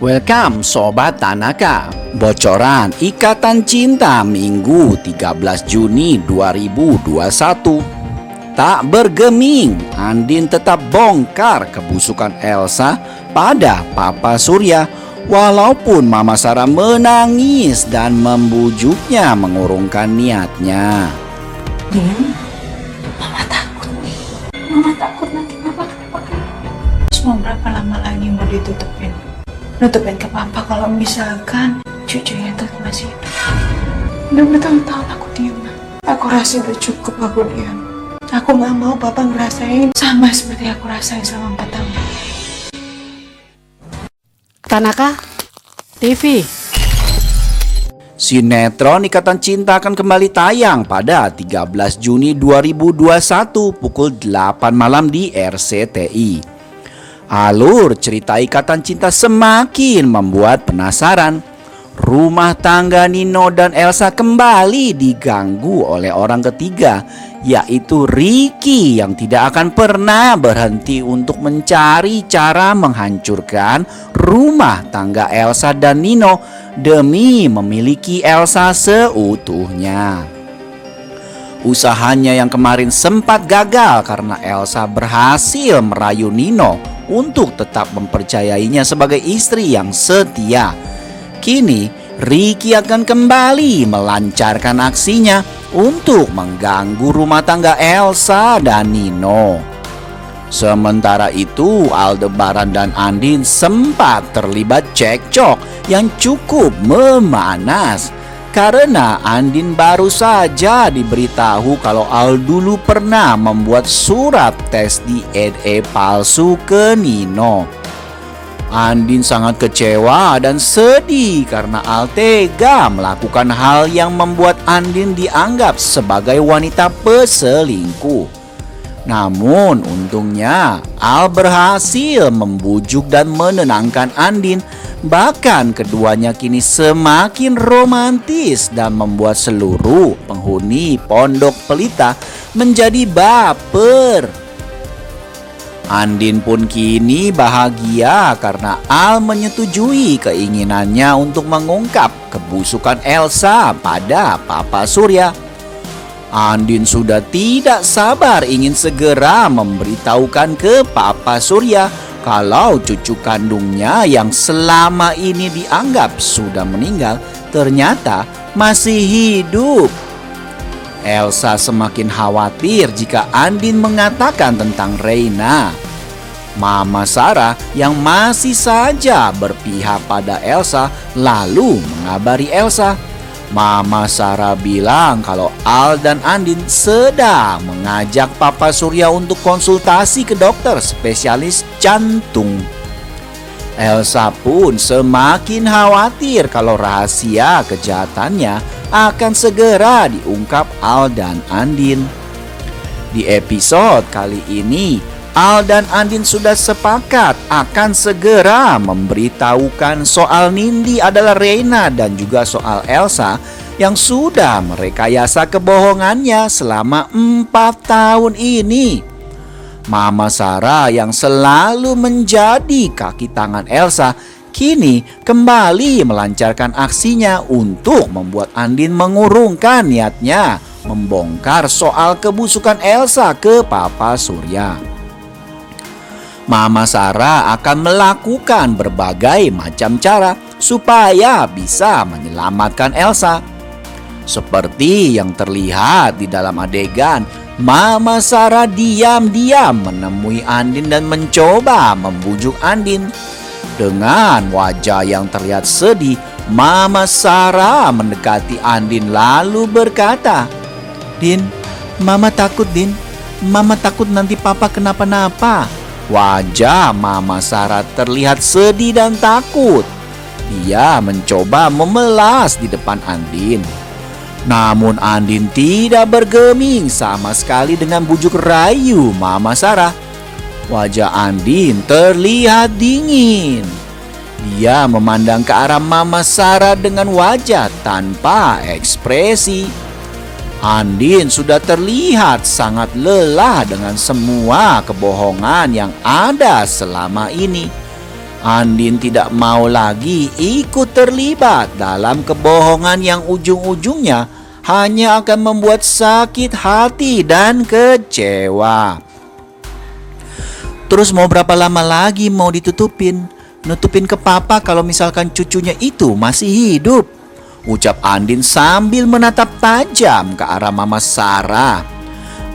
Welcome Sobat Tanaka. Bocoran Ikatan Cinta Minggu 13 Juni 2021. Tak bergeming, Andin tetap bongkar kebusukan Elsa pada Papa Surya. Walaupun Mama Sarah menangis dan membujuknya mengurungkan niatnya. Din, Mama takut nih. Mama takut nanti Papa kenapa-kenapa. Terus mau berapa lama lagi mau ditutupin? Nutupin ke Papa kalau misalkan cucunya itu masih hidup. Udah bertahun-tahun aku diam. Aku rasa udah cukup aku diam. Aku gak mau Papa ngerasain sama seperti aku rasain selama 4 tahun. Tanaka TV. Sinetron Ikatan Cinta akan kembali tayang pada 13 Juni 2021 pukul 8 malam di RCTI. Alur cerita Ikatan Cinta semakin membuat penasaran. Rumah tangga Nino dan Elsa kembali diganggu oleh orang ketiga, yaitu Ricky yang tidak akan pernah berhenti untuk mencari cara menghancurkan rumah tangga Elsa dan Nino demi memiliki Elsa seutuhnya. Usahanya yang kemarin sempat gagal karena Elsa berhasil merayu Nino untuk tetap mempercayainya sebagai istri yang setia. Kini Ricky akan kembali melancarkan aksinya untuk mengganggu rumah tangga Elsa dan Nino. Sementara itu, Aldebaran dan Andin sempat terlibat cekcok yang cukup memanas karena Andin baru saja diberitahu kalau Al dulu pernah membuat surat tes DNA palsu ke Nino. Andin sangat kecewa dan sedih karena Al tega melakukan hal yang membuat Andin dianggap sebagai wanita peselingkuh. Namun untungnya Al berhasil membujuk dan menenangkan Andin. Bahkan keduanya kini semakin romantis dan membuat seluruh penghuni Pondok Pelita menjadi baper. Andin pun kini bahagia karena Al menyetujui keinginannya untuk mengungkap kebusukan Elsa pada Papa Surya. Andin sudah tidak sabar ingin segera memberitahukan ke Papa Surya kalau cucu kandungnya yang selama ini dianggap sudah meninggal ternyata masih hidup. Elsa semakin khawatir jika Andin mengatakan tentang Reina. Mama Sarah yang masih saja berpihak pada Elsa lalu mengabari Elsa. Mama Sarah bilang kalau Al dan Andin sedang mengajak Papa Surya untuk konsultasi ke dokter spesialis jantung. Elsa pun semakin khawatir kalau rahasia kejahatannya akan segera diungkap Al dan Andin. Di episode kali ini, Al dan Andin sudah sepakat akan segera memberitahukan soal Nindi adalah Reina dan juga soal Elsa yang sudah merekayasa kebohongannya selama 4 tahun ini. Mama Sarah yang selalu menjadi kaki tangan Elsa kini kembali melancarkan aksinya untuk membuat Andin mengurungkan niatnya membongkar soal kebusukan Elsa ke Papa Surya. Mama Sarah akan melakukan berbagai macam cara supaya bisa menyelamatkan Elsa. Seperti yang terlihat di dalam adegan, Mama Sarah diam-diam menemui Andin dan mencoba membujuk Andin. Dengan wajah yang terlihat sedih, Mama Sarah mendekati Andin lalu berkata, "Din, Mama takut Din. Mama takut nanti Papa kenapa-napa." Wajah Mama Sarah terlihat sedih dan takut. Dia mencoba memelas di depan Andin. Namun Andin tidak bergeming sama sekali dengan bujuk rayu Mama Sarah. Wajah Andin terlihat dingin. Dia memandang ke arah Mama Sarah dengan wajah tanpa ekspresi. Andin sudah terlihat sangat lelah dengan semua kebohongan yang ada selama ini. Andin tidak mau lagi ikut terlibat dalam kebohongan yang ujung-ujungnya hanya akan membuat sakit hati dan kecewa. Terus mau berapa lama lagi mau ditutupin? Nutupin ke papa kalau misalkan cucunya itu masih hidup, ucap Andin sambil menatap tajam ke arah Mama Sarah.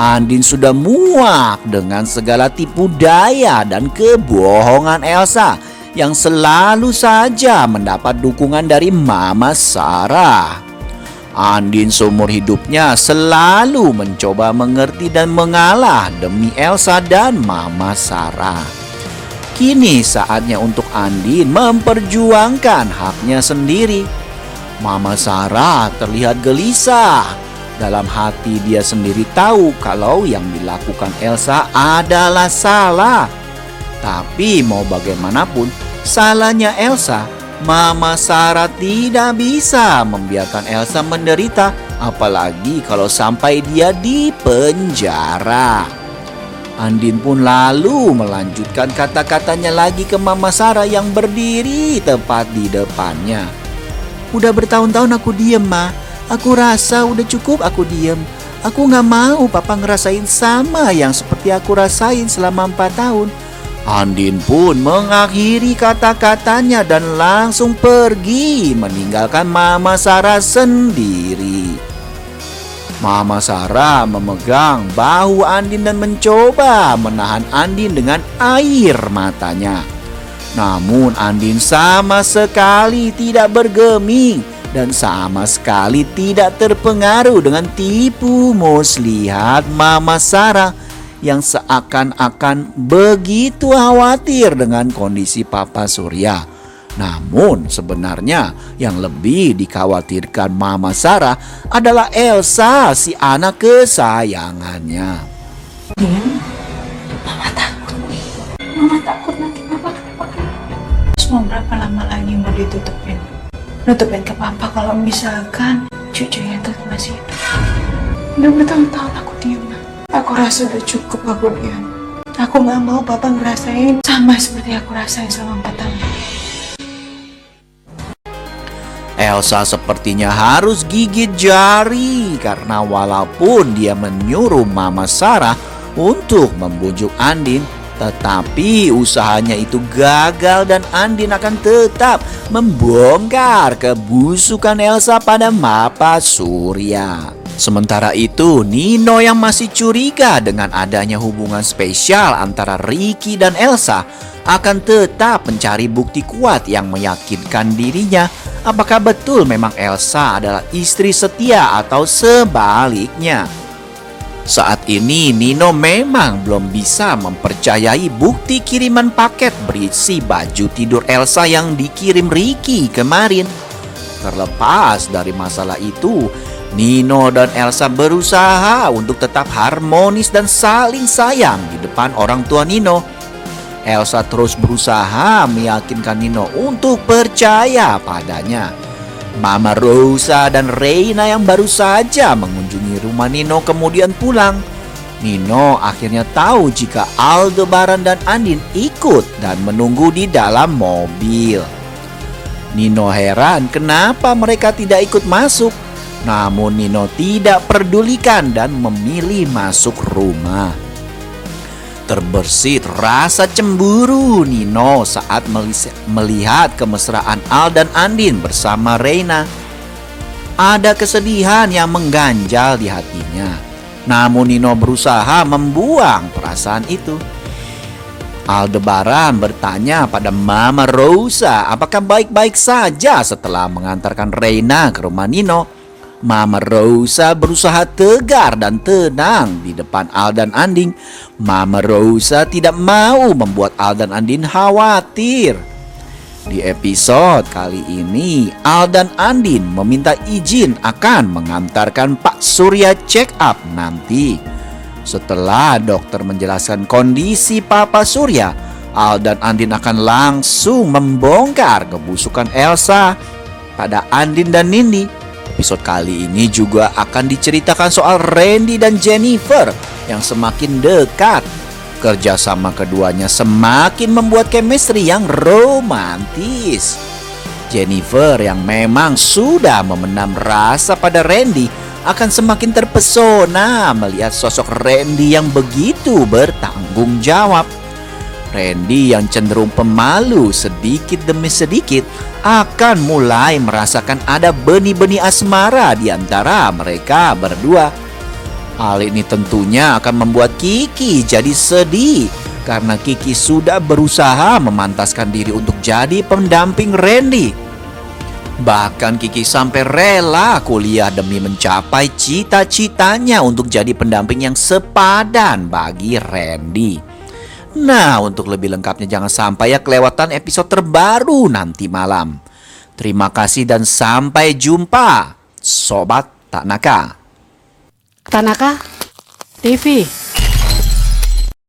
Andin sudah muak dengan segala tipu daya dan kebohongan Elsa yang selalu saja mendapat dukungan dari Mama Sarah. Andin seumur hidupnya selalu mencoba mengerti dan mengalah demi Elsa dan Mama Sarah. Kini saatnya untuk Andin memperjuangkan haknya sendiri. Mama Sarah terlihat gelisah. Dalam hati dia sendiri tahu kalau yang dilakukan Elsa adalah salah. Tapi mau bagaimanapun, salahnya Elsa, Mama Sarah tidak bisa membiarkan Elsa menderita, apalagi kalau sampai dia di penjara. Andin pun lalu melanjutkan kata-katanya lagi ke Mama Sarah yang berdiri tepat di depannya. Udah bertahun-tahun aku diem, Ma. Aku rasa udah cukup aku diem. Aku gak mau papa ngerasain sama yang seperti aku rasain selama 4 tahun. Andin pun mengakhiri kata-katanya dan langsung pergi meninggalkan Mama Sarah sendiri. Mama Sarah memegang bahu Andin dan mencoba menahan Andin dengan air matanya. Namun Andin sama sekali tidak bergeming dan sama sekali tidak terpengaruh dengan tipu muslihat Mama Sarah yang seakan-akan begitu khawatir dengan kondisi Papa Surya. Namun sebenarnya yang lebih dikhawatirkan Mama Sarah adalah Elsa, si anak kesayangannya. Din, Mama takut nih. Mama takut nanti Papa kenapa. Terus mau berapa lama lagi mau ditutupin? Nutupin ke Papa kalau misalkan cucunya itu masih hidup. Udah bertahun-tahun aku diem. Aku rasa udah cukup aku diem. Aku gak mau Papa ngerasain sama seperti aku rasain selama 4 tahun. Elsa sepertinya harus gigit jari karena walaupun dia menyuruh Mama Sarah untuk membujuk Andin, tetapi usahanya itu gagal dan Andin akan tetap membongkar kebusukan Elsa pada Papa Surya. Sementara itu, Nino yang masih curiga dengan adanya hubungan spesial antara Ricky dan Elsa akan tetap mencari bukti kuat yang meyakinkan dirinya apakah betul memang Elsa adalah istri setia atau sebaliknya. Saat ini Nino memang belum bisa mempercayai bukti kiriman paket berisi baju tidur Elsa yang dikirim Ricky kemarin. Terlepas dari masalah itu, Nino dan Elsa berusaha untuk tetap harmonis dan saling sayang di depan orang tua Nino. Elsa terus berusaha meyakinkan Nino untuk percaya padanya. Mama Rosa dan Reina yang baru saja mengunjungi rumah Nino kemudian pulang. Nino akhirnya tahu jika Aldebaran dan Andin ikut dan menunggu di dalam mobil. Nino heran kenapa mereka tidak ikut masuk. Namun Nino tidak pedulikan dan memilih masuk rumah. Terbersit rasa cemburu Nino saat melihat kemesraan Al dan Andin bersama Reina. Ada kesedihan yang mengganjal di hatinya. Namun Nino berusaha membuang perasaan itu. Aldebaran bertanya pada Mama Rosa apakah baik-baik saja setelah mengantarkan Reina ke rumah Nino. Mama Rosa berusaha tegar dan tenang di depan Al dan Andin. Mama Rosa tidak mau membuat Al dan Andin khawatir. Di episode kali ini, Al dan Andin meminta izin akan mengantarkan Pak Surya check up nanti. Setelah dokter menjelaskan kondisi Papa Surya, Al dan Andin akan langsung membongkar kebusukan Elsa pada Andin dan Nindi. Episode kali ini juga akan diceritakan soal Randy dan Jennifer yang semakin dekat. Kerjasama keduanya semakin membuat chemistry yang romantis. Jennifer yang memang sudah memendam rasa pada Randy akan semakin terpesona melihat sosok Randy yang begitu bertanggung jawab. Randy yang cenderung pemalu sedikit demi sedikit akan mulai merasakan ada benih-benih asmara di antara mereka berdua. Hal ini tentunya akan membuat Kiki jadi sedih karena Kiki sudah berusaha memantaskan diri untuk jadi pendamping Randy. Bahkan Kiki sampai rela kuliah demi mencapai cita-citanya untuk jadi pendamping yang sepadan bagi Randy. Nah, untuk lebih lengkapnya jangan sampai ya kelewatan episode terbaru nanti malam. Terima kasih dan sampai jumpa, Sobat Tanaka. Tanaka TV.